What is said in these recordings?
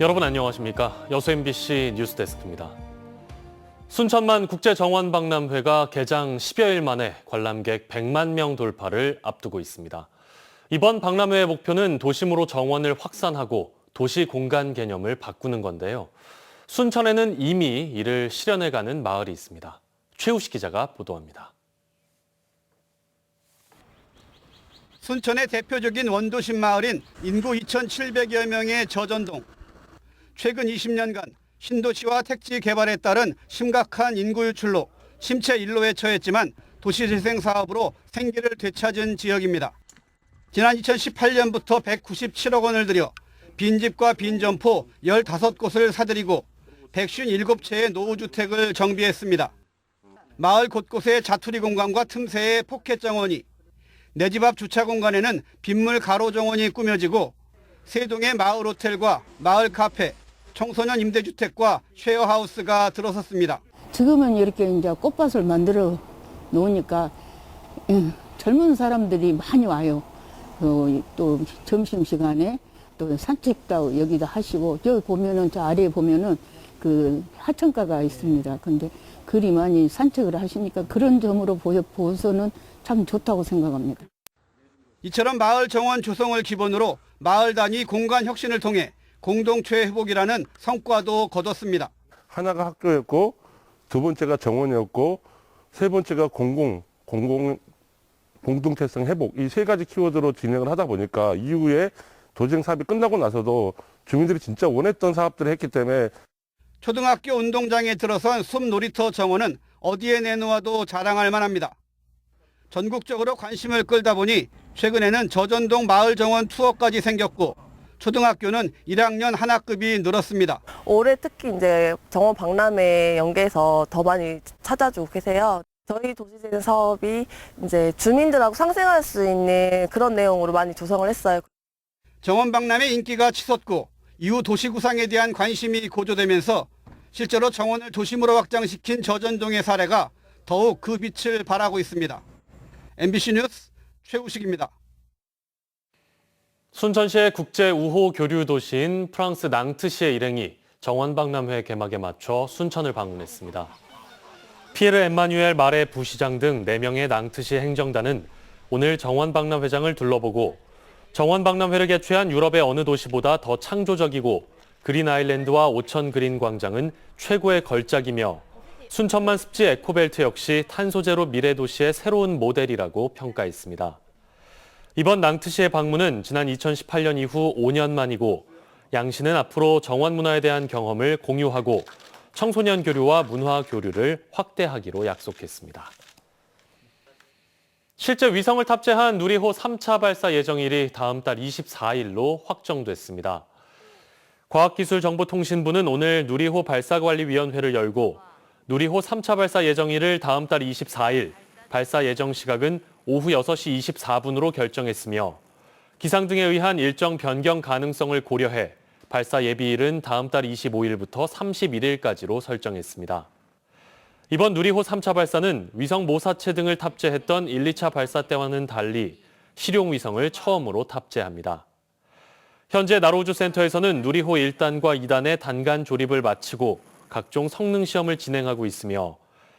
여러분 안녕하십니까? 여수 MBC 뉴스데스크입니다. 순천만 국제정원박람회가 개장 10여일 만에 관람객 100만 명 돌파를 앞두고 있습니다. 이번 박람회의 목표는 도심으로 정원을 확산하고 도시 공간 개념을 바꾸는 건데요. 순천에는 이미 이를 실현해가는 마을이 있습니다. 최우식 기자가 보도합니다. 순천의 대표적인 원도심 마을인 인구 2,700여 명의 저전동. 최근 20년간 신도시와 택지 개발에 따른 심각한 인구 유출로 침체 일로에 처했지만 도시재생 사업으로 생기를 되찾은 지역입니다. 지난 2018년부터 197억 원을 들여 빈집과 빈점포 15곳을 사들이고 157채의 노후주택을 정비했습니다. 마을 곳곳에 자투리 공간과 틈새에 포켓 정원이, 내 집 앞 주차 공간에는 빗물 가로 정원이 꾸며지고 세 동의 마을 호텔과 마을 카페, 청소년 임대주택과 쉐어하우스가 들어섰습니다. 지금은 이렇게 이제 꽃밭을 만들어 놓으니까 젊은 사람들이 많이 와요. 또 점심시간에 또 산책도 여기다 하시고, 저기 보면은, 저 아래에 보면은 그 하천가가 있습니다. 근데 그리 많이 산책을 하시니까 그런 점으로 보서는 참 좋다고 생각합니다. 이처럼 마을 정원 조성을 기본으로 마을 단위 공간 혁신을 통해 공동체 회복이라는 성과도 거뒀습니다. 하나가 학교였고, 두 번째가 정원이었고, 세 번째가 공동체성 회복, 이 세 가지 키워드로 진행을 하다 보니까 이후에 도정 사업이 끝나고 나서도 주민들이 진짜 원했던 사업들을 했기 때문에. 초등학교 운동장에 들어선 숲 놀이터 정원은 어디에 내놓아도 자랑할 만합니다. 전국적으로 관심을 끌다 보니 최근에는 저전동 마을 정원 투어까지 생겼고, 초등학교는 1학년 한 학급이 늘었습니다. 올해 특히 이제 정원 박람회 연계해서 더 많이 찾아주고 계세요. 저희 도시재생 사업이 이제 주민들하고 상생할 수 있는 그런 내용으로 많이 조성을 했어요. 정원 박람회 인기가 치솟고 이후 도시 구상에 대한 관심이 고조되면서 실제로 정원을 도심으로 확장시킨 저전동의 사례가 더욱 그 빛을 발하고 있습니다. MBC 뉴스 최우식입니다. 순천시의 국제 우호 교류 도시인 프랑스 낭트시의 일행이 정원박람회 개막에 맞춰 순천을 방문했습니다. 피에르 엠마뉴엘 마레 부시장 등 4명의 낭트시 행정단은 오늘 정원박람회장을 둘러보고 정원박람회를 개최한 유럽의 어느 도시보다 더 창조적이고 그린 아일랜드와 오천 그린 광장은 최고의 걸작이며 순천만 습지 에코벨트 역시 탄소제로 미래 도시의 새로운 모델이라고 평가했습니다. 이번 낭트시의 방문은 지난 2018년 이후 5년 만이고 양 씨는 앞으로 정원 문화에 대한 경험을 공유하고 청소년 교류와 문화 교류를 확대하기로 약속했습니다. 실제 위성을 탑재한 누리호 3차 발사 예정일이 다음 달 24일로 확정됐습니다. 과학기술정보통신부는 오늘 누리호 발사관리위원회를 열고 누리호 3차 발사 예정일을 다음 달 24일, 발사 예정 시각은 오후 6시 24분으로 결정했으며 기상 등에 의한 일정 변경 가능성을 고려해 발사 예비일은 다음 달 25일부터 31일까지로 설정했습니다. 이번 누리호 3차 발사는 위성 모사체 등을 탑재했던 1, 2차 발사 때와는 달리 실용 위성을 처음으로 탑재합니다. 현재 나로우주 센터에서는 누리호 1단과 2단의 단간 조립을 마치고 각종 성능 시험을 진행하고 있으며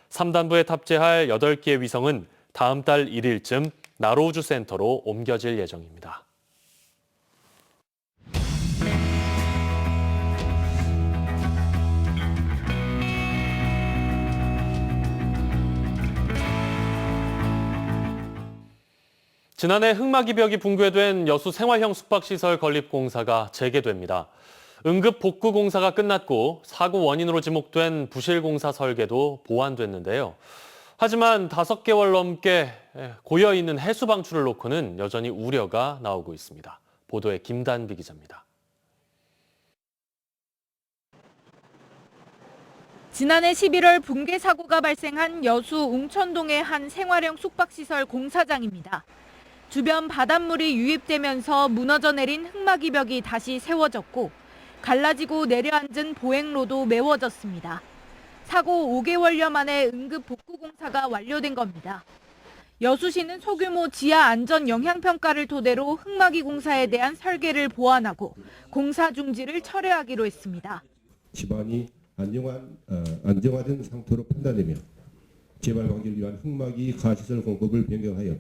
3단부에 탑재할 8개의 위성은 다음 달 1일쯤 나로우주 센터로 옮겨질 예정입니다. 지난해 흑마기벽이 붕괴된 여수 생활형 숙박시설 건립공사가 재개됩니다. 응급 복구 공사가 끝났고 사고 원인으로 지목된 부실 공사 설계도 보완됐는데요. 하지만 5개월 넘게 고여있는 해수 방출을 놓고는 여전히 우려가 나오고 있습니다. 보도에 김단비 기자입니다. 지난해 11월 붕괴 사고가 발생한 여수 웅천동의 한 생활형 숙박시설 공사장입니다. 주변 바닷물이 유입되면서 무너져 내린 흑마기벽이 다시 세워졌고 갈라지고 내려앉은 보행로도 메워졌습니다. 사고 5개월여 만에 응급 복구 공사가 완료된 겁니다. 여수시는 소규모 지하 안전 영향평가를 토대로 흙막이 공사에 대한 설계를 보완하고 공사 중지를 철회하기로 했습니다. 집안이 안정화된 상태로 판단되며 재발 방지를 위한 흙막이 가시설 공급을 변경하여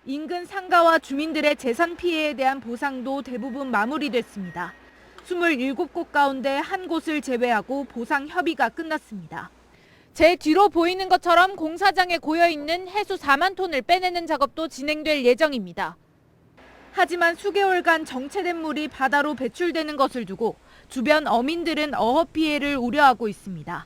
인근 상가와 주민들의 재산 피해에 대한 보상도 대부분 마무리됐습니다. 27곳 가운데 한 곳을 제외하고 보상 협의가 끝났습니다. 제 뒤로 보이는 것처럼 공사장에 고여있는 해수 4만 톤을 빼내는 작업도 진행될 예정입니다. 하지만 수개월간 정체된 물이 바다로 배출되는 것을 두고 주변 어민들은 어업 피해를 우려하고 있습니다.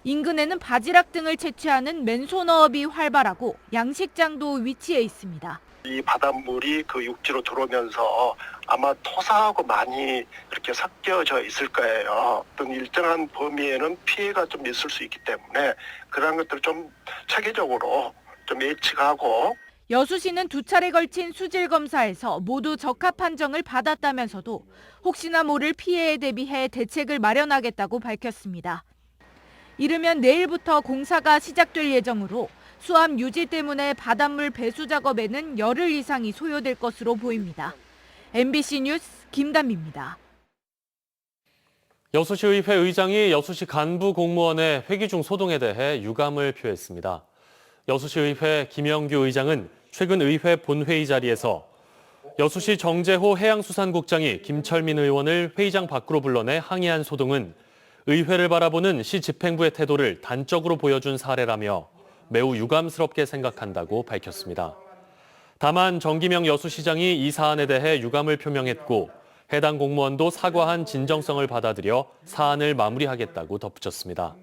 인근에는 바지락 등을 채취하는 맨손어업이 활발하고 양식장도 위치해 있습니다. 이 바닷물이 그 육지로 들어오면서 아마 토사하고 많이 이렇게 섞여져 있을 거예요. 어떤 일정한 범위에는 피해가 좀 있을 수 있기 때문에 그런 것들을 좀 체계적으로 좀 예측하고. 여수시는 2차례 걸친 수질 검사에서 모두 적합 판정을 받았다면서도 혹시나 모를 피해에 대비해 대책을 마련하겠다고 밝혔습니다. 이르면 내일부터 공사가 시작될 예정으로 수압 유지 때문에 바닷물 배수 작업에는 열흘 이상이 소요될 것으로 보입니다. MBC 뉴스 김단비입니다. 여수시의회 의장이 여수시 간부 공무원의 회기 중 소동에 대해 유감을 표했습니다. 여수시의회 김영규 의장은 최근 의회 본회의 자리에서 여수시 정재호 해양수산국장이 김철민 의원을 회의장 밖으로 불러내 항의한 소동은 의회를 바라보는 시 집행부의 태도를 단적으로 보여준 사례라며 매우 유감스럽게 생각한다고 밝혔습니다. 다만 정기명 여수시장이 이 사안에 대해 유감을 표명했고 해당 공무원도 사과한 진정성을 받아들여 사안을 마무리하겠다고 덧붙였습니다.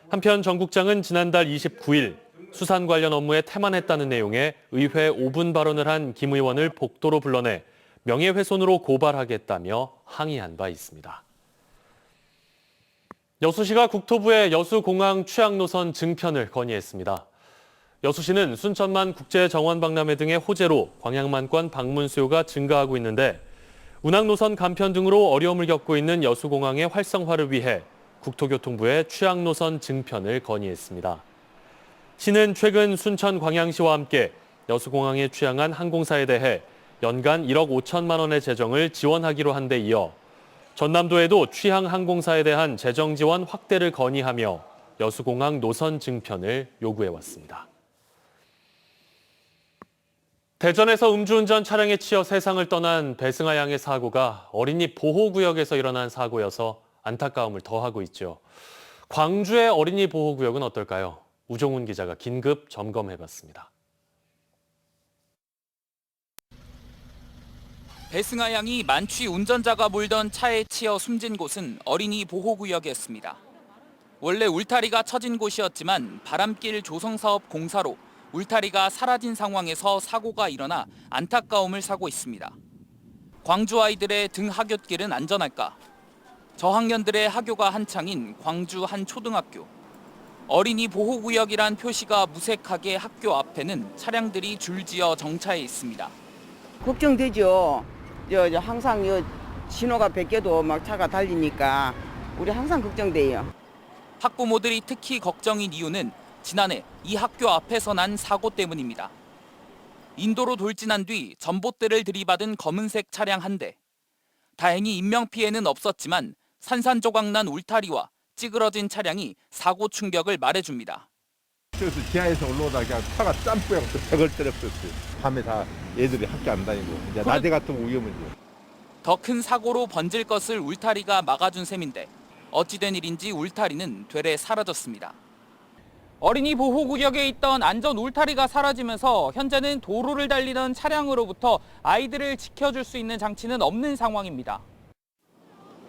한편 정 국장은 지난달 29일 수산 관련 업무에 태만했다는 내용의 의회 5분 발언을 한 김 의원을 복도로 불러내 명예훼손으로 고발하겠다며 항의한 바 있습니다. 여수시가 국토부에 여수공항 취항노선 증편을 건의했습니다. 여수시는 순천만 국제정원박람회 등의 호재로 광양만권 방문 수요가 증가하고 있는데 운항노선 간편 등으로 어려움을 겪고 있는 여수공항의 활성화를 위해 국토교통부에 취항노선 증편을 건의했습니다. 시는 최근 순천 광양시와 함께 여수공항에 취항한 항공사에 대해 연간 1억 5천만 원의 재정을 지원하기로 한 데 이어 전남도에도 취항 항공사에 대한 재정 지원 확대를 건의하며 여수공항 노선 증편을 요구해왔습니다. 대전에서 음주운전 차량에 치여 세상을 떠난 배승아 양의 사고가 어린이 보호구역에서 일어난 사고여서 안타까움을 더하고 있죠. 광주의 어린이 보호구역은 어떨까요? 우종훈 기자가 긴급 점검해봤습니다. 배승아 양이 만취 운전자가 몰던 차에 치여 숨진 곳은 어린이 보호구역이었습니다. 원래 울타리가 쳐진 곳이었지만 바람길 조성사업 공사로 울타리가 사라진 상황에서 사고가 일어나 안타까움을 사고 있습니다. 광주 아이들의 등하굣길은 안전할까? 저학년들의 하교가 한창인 광주 한 초등학교. 어린이 보호구역이란 표시가 무색하게 학교 앞에는 차량들이 줄지어 정차해 있습니다. 걱정되죠. 항상 신호가 바뀌어도 막 차가 달리니까 우리 항상 걱정돼요. 학부모들이 특히 걱정인 이유는 지난해 이 학교 앞에서 난 사고 때문입니다. 인도로 돌진한 뒤 전봇대를 들이받은 검은색 차량 한 대. 다행히 인명피해는 없었지만 산산조각난 울타리와 찌그러진 차량이 사고 충격을 말해줍니다. 그래서 지하에서 올라오다가 그냥 차가 짬뿌양 벽을 때렸었어요. 밤에 다 애들이 학교 안 다니고 이제 낮에 같으면 위험하죠. 더 큰 사고로 번질 것을 울타리가 막아준 셈인데 어찌된 일인지 울타리는 되레 사라졌습니다. 어린이 보호구역에 있던 안전 울타리가 사라지면서 현재는 도로를 달리던 차량으로부터 아이들을 지켜줄 수 있는 장치는 없는 상황입니다.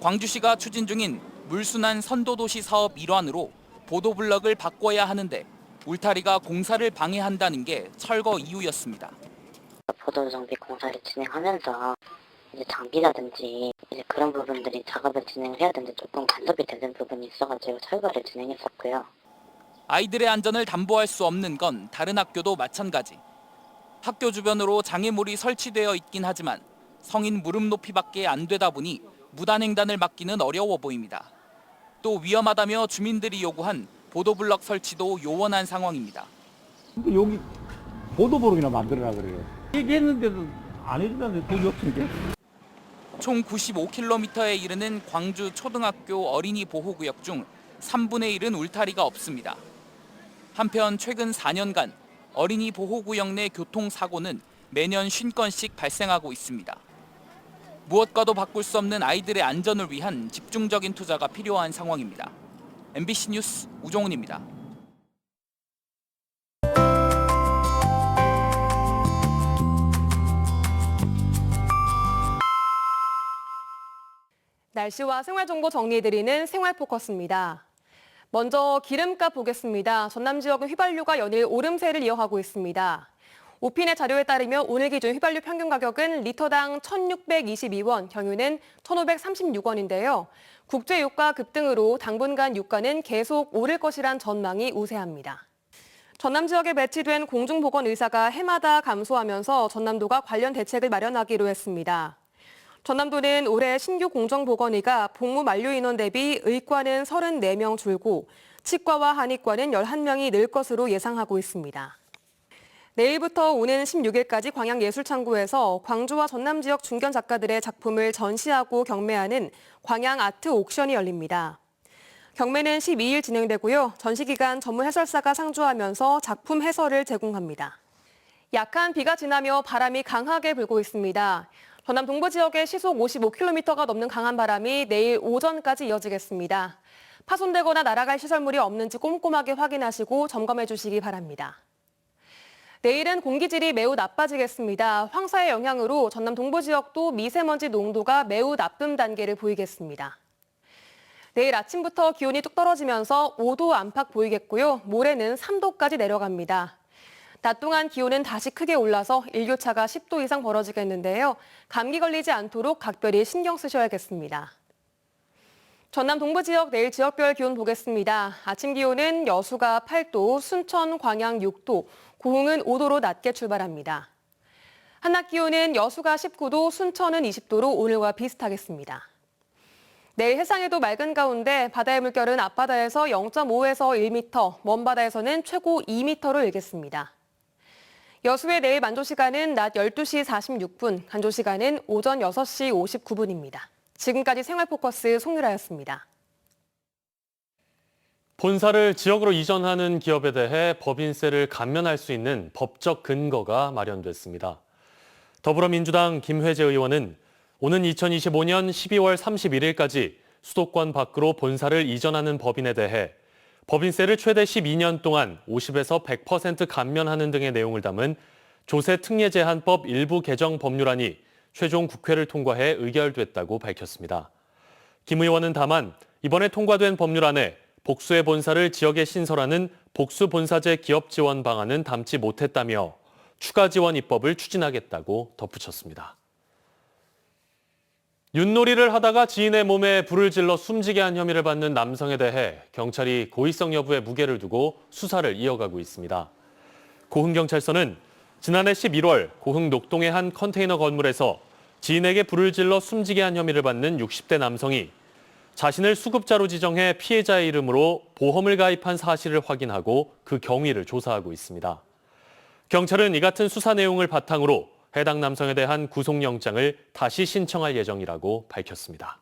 광주시가 추진 중인 물순환 선도도시 사업 일환으로 보도블럭을 바꿔야 하는데 울타리가 공사를 방해한다는 게 철거 이유였습니다. 보도 정비 공사를 진행하면서 이제 장비라든지 이제 그런 부분들이 작업을 진행을 해야 되는데 조금 간섭이 되는 부분이 있어가지고 철거를 진행했었고요. 아이들의 안전을 담보할 수 없는 건 다른 학교도 마찬가지. 학교 주변으로 장애물이 설치되어 있긴 하지만 성인 무릎 높이밖에 안 되다 보니 무단횡단을 막기는 어려워 보입니다. 또 위험하다며 주민들이 요구한 보도블럭 설치도 요원한 상황입니다. 여기 보도블록이나 만들어라 그래요. 얘기했는데도 안 해준다는데 돈이 없으니까. 총 95km에 이르는 광주 초등학교 어린이 보호구역 중 3분의 1은 울타리가 없습니다. 한편 최근 4년간 어린이 보호구역 내 교통사고는 매년 50건씩 발생하고 있습니다. 무엇과도 바꿀 수 없는 아이들의 안전을 위한 집중적인 투자가 필요한 상황입니다. MBC 뉴스 우종훈입니다. 날씨와 생활정보 정리해드리는 생활포커스입니다. 먼저 기름값 보겠습니다. 전남 지역은 휘발유가 연일 오름세를 이어가고 있습니다. 오핀의 자료에 따르면 오늘 기준 휘발유 평균 가격은 리터당 1,622원, 경유는 1,536원인데요. 국제 유가 급등으로 당분간 유가는 계속 오를 것이란 전망이 우세합니다. 전남 지역에 배치된 공중보건 의사가 해마다 감소하면서 전남도가 관련 대책을 마련하기로 했습니다. 전남도는 올해 신규 공정보건의가 복무 만료 인원 대비 의과는 34명 줄고 치과와 한의과는 11명이 늘 것으로 예상하고 있습니다. 내일부터 오는 16일까지 광양예술창고에서 광주와 전남 지역 중견 작가들의 작품을 전시하고 경매하는 광양 아트 옥션이 열립니다. 경매는 12일 진행되고요. 전시 기간 전문 해설사가 상주하면서 작품 해설을 제공합니다. 약한 비가 지나며 바람이 강하게 불고 있습니다. 전남 동부 지역에 시속 55km가 넘는 강한 바람이 내일 오전까지 이어지겠습니다. 파손되거나 날아갈 시설물이 없는지 꼼꼼하게 확인하시고 점검해 주시기 바랍니다. 내일은 공기질이 매우 나빠지겠습니다. 황사의 영향으로 전남 동부 지역도 미세먼지 농도가 매우 나쁨 단계를 보이겠습니다. 내일 아침부터 기온이 뚝 떨어지면서 5도 안팎 보이겠고요. 모레는 3도까지 내려갑니다. 낮 동안 기온은 다시 크게 올라서 일교차가 10도 이상 벌어지겠는데요. 감기 걸리지 않도록 각별히 신경 쓰셔야겠습니다. 전남 동부 지역 내일 지역별 기온 보겠습니다. 아침 기온은 여수가 8도, 순천, 광양 6도, 고흥은 5도로 낮게 출발합니다. 한낮 기온은 여수가 19도, 순천은 20도로 오늘과 비슷하겠습니다. 내일 해상에도 맑은 가운데 바다의 물결은 앞바다에서 0.5에서 1m, 먼바다에서는 최고 2m로 일겠습니다. 여수의 내일 만조 시간은 낮 12시 46분, 간조 시간은 오전 6시 59분입니다. 지금까지 생활포커스 송유라였습니다. 본사를 지역으로 이전하는 기업에 대해 법인세를 감면할 수 있는 법적 근거가 마련됐습니다. 더불어민주당 김회재 의원은 오는 2025년 12월 31일까지 수도권 밖으로 본사를 이전하는 법인에 대해 법인세를 최대 12년 동안 50에서 100% 감면하는 등의 내용을 담은 조세특례제한법 일부 개정 법률안이 최종 국회를 통과해 의결됐다고 밝혔습니다. 김 의원은 다만 이번에 통과된 법률안에 복수의 본사를 지역에 신설하는 복수본사제 기업 지원 방안은 담지 못했다며 추가 지원 입법을 추진하겠다고 덧붙였습니다. 윷놀이를 하다가 지인의 몸에 불을 질러 숨지게 한 혐의를 받는 남성에 대해 경찰이 고의성 여부에 무게를 두고 수사를 이어가고 있습니다. 고흥경찰서는 지난해 11월 고흥 녹동의 한 컨테이너 건물에서 지인에게 불을 질러 숨지게 한 혐의를 받는 60대 남성이 자신을 수급자로 지정해 피해자의 이름으로 보험을 가입한 사실을 확인하고 그 경위를 조사하고 있습니다. 경찰은 이 같은 수사 내용을 바탕으로 해당 남성에 대한 구속영장을 다시 신청할 예정이라고 밝혔습니다.